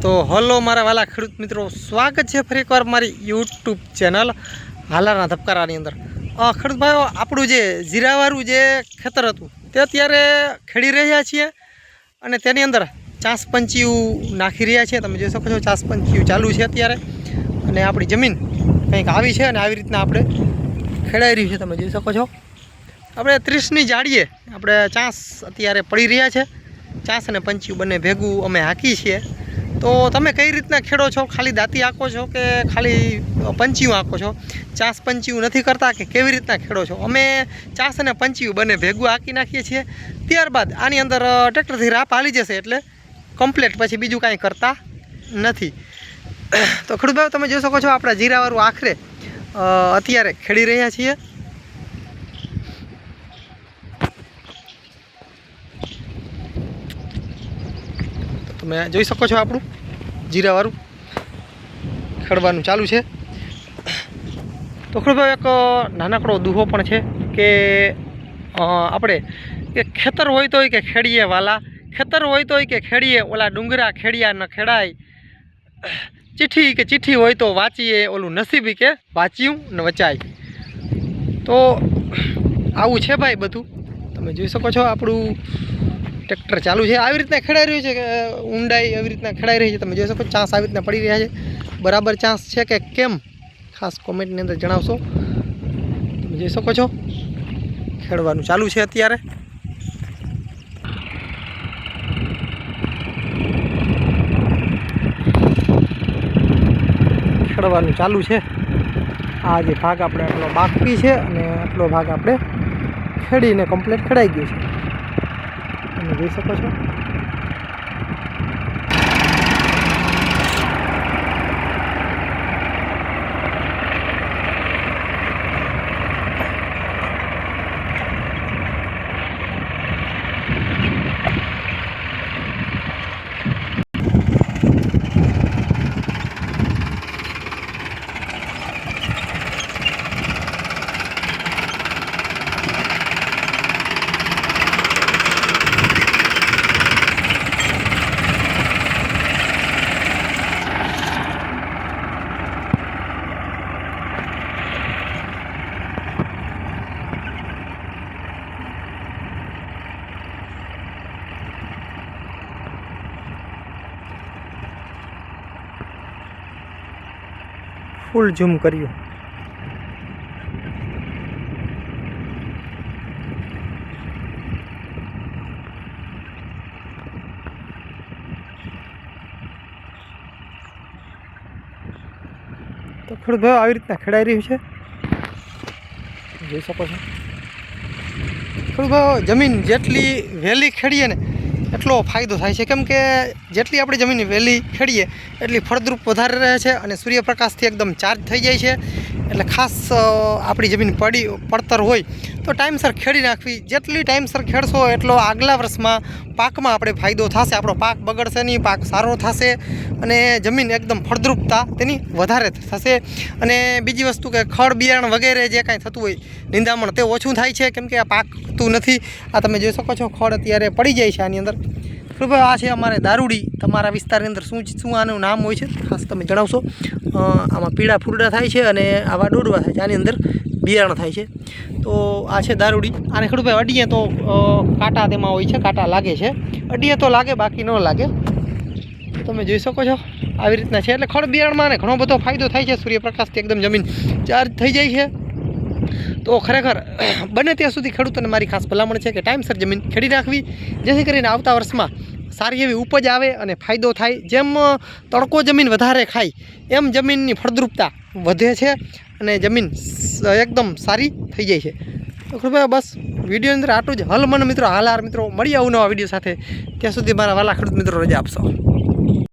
તો હલો મારા વાલા ખેડૂત મિત્રો, સ્વાગત છે ફરી એકવાર મારી યુટ્યુબ ચેનલ હાલારના ધબકારાની અંદર। ખેડૂત ભાઈઓ, આપણું જે જીરાવાળું જે ખેતર હતું તે અત્યારે ખેડી રહ્યા છીએ અને તેની અંદર ચાસપંચીયું નાખી રહ્યા છીએ। તમે જોઈ શકો છો ચાસપંચીયું ચાલુ છે અત્યારે અને આપણી જમીન કંઈક આવી છે અને આવી રીતના આપણે ખેડાઈ રહ્યું છે। તમે જોઈ શકો છો આપણે 30ની જાડીએ આપણે ચાસ અત્યારે પડી રહ્યા છે। ચાસ અને પંચીયું બંને ભેગું અમે હાંકી છીએ। તો તમે કઈ રીતના ખેડો છો? ખાલી દાંતી હાંકો છો કે ખાલી પંચીયું હાંકો છો? ચાસ પંચીયું નથી કરતા કે કેવી રીતના ખેડો છો? અમે ચાસ અને પંચીયું બંને ભેગું હાંકી નાખીએ છીએ। ત્યારબાદ આની અંદર ટ્રેક્ટરથી રાપ હાલી જશે એટલે કમ્પ્લીટ, પછી બીજું કાંઈ કરતા નથી। તો ખેડૂત ભાઈઓ, તમે જોઈ શકો છો આપણા જીરાવાળું આખરે અત્યારે ખેડી રહ્યા છીએ। તમે જોઈ શકો છો આપણું જીરાવાળું ખેડવાનું ચાલુ છે। તો ખેડૂત ભાઈ, એક નાનકડો દુહો પણ છે કે આપણે કે ખેતર હોય તોય કે ખેડીએ વાલા, ખેતર હોય તોય કે ખેડીએ ઓલા ડુંગરા ખેડિયા ન ખેડાય, ચિઠ્ઠી કે ચિઠ્ઠી હોય તો વાંચીએ ઓલું નસીબી કે વાંચ્યું ન વચાય। તો આવું છે ભાઈ બધું। તમે જોઈ શકો છો આપણું ટ્રેક્ટર ચાલુ છે, આવી રીતના ખેડાઈ રહ્યું છે કે ઊંડાઈ આવી રીતના ખેડાઈ રહી છે। તમે જોઈ શકો ચાંસ આવી રીતના પડી રહ્યા છે। બરાબર ચાંસ છે કે કેમ, ખાસ કોમેન્ટની અંદર જણાવશો। તમે જોઈ શકો છો ખેડવાનું ચાલુ છે અત્યારે। ખેડવાનું ચાલુ છે। આ જે ભાગ આપણે આટલો બાકી છે અને આટલો ભાગ આપણે ખેડીને કમ્પ્લીટ ખેડાઈ ગયું છે। તમે જોઈ શકો છો ફૂલ ઝૂમ કર્યું। તો ખેડૂત ભાઈ આવી રીતના ખેડાઈ રહ્યું છે, જોઈ શકો છો। ખેડૂત ભાઈ, જમીન જેટલી વહેલી ખેડીએ ને એટલો ફાયદો થાય છે, કેમ કે જેટલી આપણી જમીન વહેલી ખેડીએ એટલી ફળદ્રુપ વધારે રહે છે અને સૂર્યપ્રકાશથી એકદમ ચાર્જ થઈ જાય છે। એટલે ખાસ આપણી જમીન પડતર હોય તો ટાઈમસર ખેડી નાખવી। જેટલી ટાઈમસર ખેડશો એટલો આગલા વર્ષમાં પાકમાં આપણે ફાયદો થશે, આપણો પાક બગડશે નહીં, પાક સારો થશે અને જમીન એકદમ ફળદ્રુપતા તેની વધારે થશે। અને બીજી વસ્તુ કે ખડ બિયારણ વગેરે જે કાંઈ થતું હોય નિંદામણ તે ઓછું થાય છે, કેમ કે આ પાકતું નથી। આ તમે જોઈ શકો છો ખડ અત્યારે પડી જાય છે આની અંદર। આ છે અમારે દારૂડી। તમારા વિસ્તારની અંદર શું આનું નામ હોય છે ખાસ તમે જણાવશો। આમાં પીળા ફૂરડા થાય છે અને આવા ડોડવા થાય છે, આની અંદર બિયારણ થાય છે। તો આ છે દારૂડી। આને ખેડૂત ભાઈ અડીએ તો કાંટા તેમાં હોય છે, કાંટા લાગે છે, અડીએ તો લાગે બાકી ન લાગે। તમે જોઈ શકો છો આવી રીતના છે। એટલે ખડ બિયારણમાં ને ઘણો બધો ફાયદો થાય છે, સૂર્યપ્રકાશથી એકદમ જમીન ચાર્જ થઈ જાય છે। તો ખરેખર બને ત્યાં સુધી ખેડૂતોને મારી ખાસ ભલામણ છે કે ટાઈમસર જમીન ખેડી નાખવી, જેથી કરીને આવતા વર્ષમાં સારી એવી ઉપજ આવે અને ફાયદો થાય। જેમ તડકો જમીન વધારે ખાય એમ જમીનની ફળદ્રુપતા વધે છે અને જમીન એકદમ સારી થઈ જાય છે। તો કૃપયા બસ વિડીયોની અંદર આટલું જ। હલ મને મિત્રો, હાલાર મિત્રો, મળીએ આવું નવા વિડીયો સાથે। ત્યાં સુધી મારા વાલા ખેડૂત મિત્રો રજા આપશો।